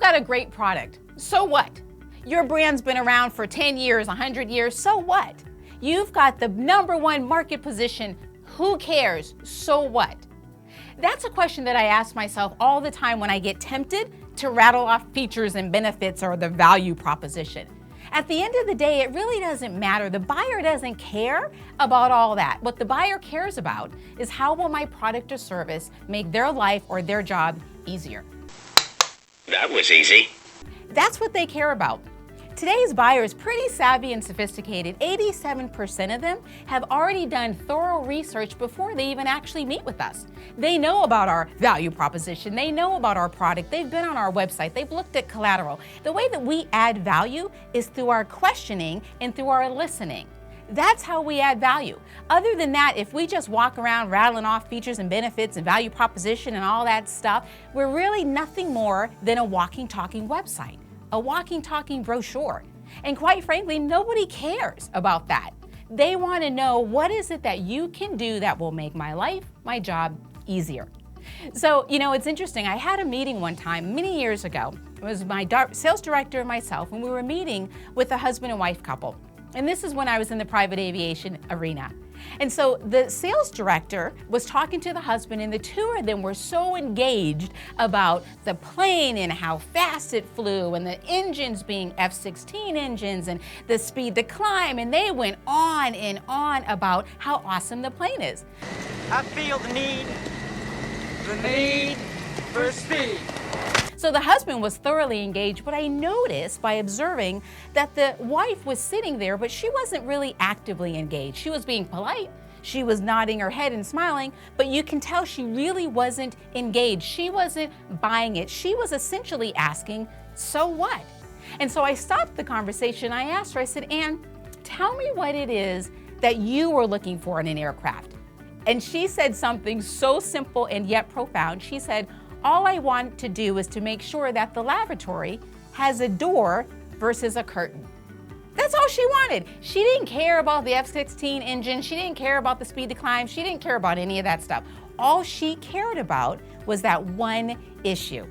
got a great product. So what? Your brand's been around for 10 years, 100 years. So what? You've got the #1 market position. Who cares? So what? That's a question that I ask myself all the time when I get tempted to rattle off features and benefits or the value proposition. At the end of the day, it really doesn't matter. The buyer doesn't care about all that. What the buyer cares about is how will my product or service make their life or their job easier. That was easy. That's what they care about. Today's buyer is pretty savvy and sophisticated. 87% of them have already done thorough research before they even actually meet with us. They know about our value proposition. They know about our product. They've been on our website. They've looked at collateral. The way that we add value is through our questioning and through our listening. That's how we add value. Other than that, if we just walk around rattling off features and benefits and value proposition and all that stuff, we're really nothing more than a walking, talking website, a walking, talking brochure. And quite frankly, nobody cares about that. They want to know, what is it that you can do that will make my life, my job easier? So, it's interesting. I had a meeting one time many years ago. It was my sales director and myself, and we were meeting with a husband and wife couple. And this is when I was in the private aviation arena. And so the sales director was talking to the husband, and the two of them were so engaged about the plane and how fast it flew and the engines being F-16 engines and the speed to climb. And they went on and on about how awesome the plane is. I feel the need for speed. So the husband was thoroughly engaged, but I noticed by observing that the wife was sitting there, but she wasn't really actively engaged. She was being polite. She was nodding her head and smiling, but you can tell she really wasn't engaged. She wasn't buying it. She was essentially asking, so what? And so I stopped the conversation. I asked her, I said, Ann, tell me what it is that you were looking for in an aircraft. And she said something so simple and yet profound. She said, all I want to do is to make sure that the lavatory has a door versus a curtain. That's all she wanted. She didn't care about the F-16 engine. She didn't care about the speed to climb. She didn't care about any of that stuff. All she cared about was that one issue.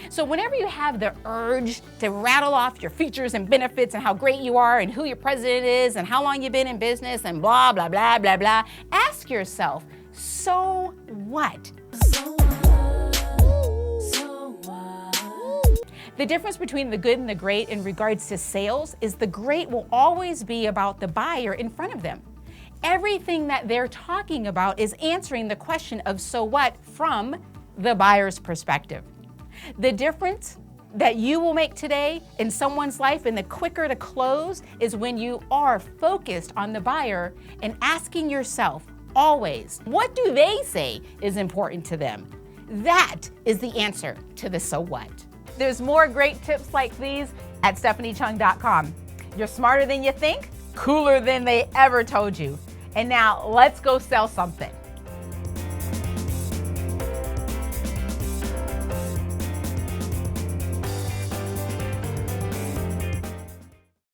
So whenever you have the urge to rattle off your features and benefits and how great you are and who your president is and how long you've been in business and blah, blah, blah, blah, blah, ask yourself, so what? The difference between the good and the great in regards to sales is the great will always be about the buyer in front of them. Everything that they're talking about is answering the question of so what from the buyer's perspective. The difference that you will make today in someone's life and the quicker to close is when you are focused on the buyer and asking yourself always, what do they say is important to them? That is the answer to the so what. There's more great tips like these at stephaniechung.com. You're smarter than you think, cooler than they ever told you. And now let's go sell something.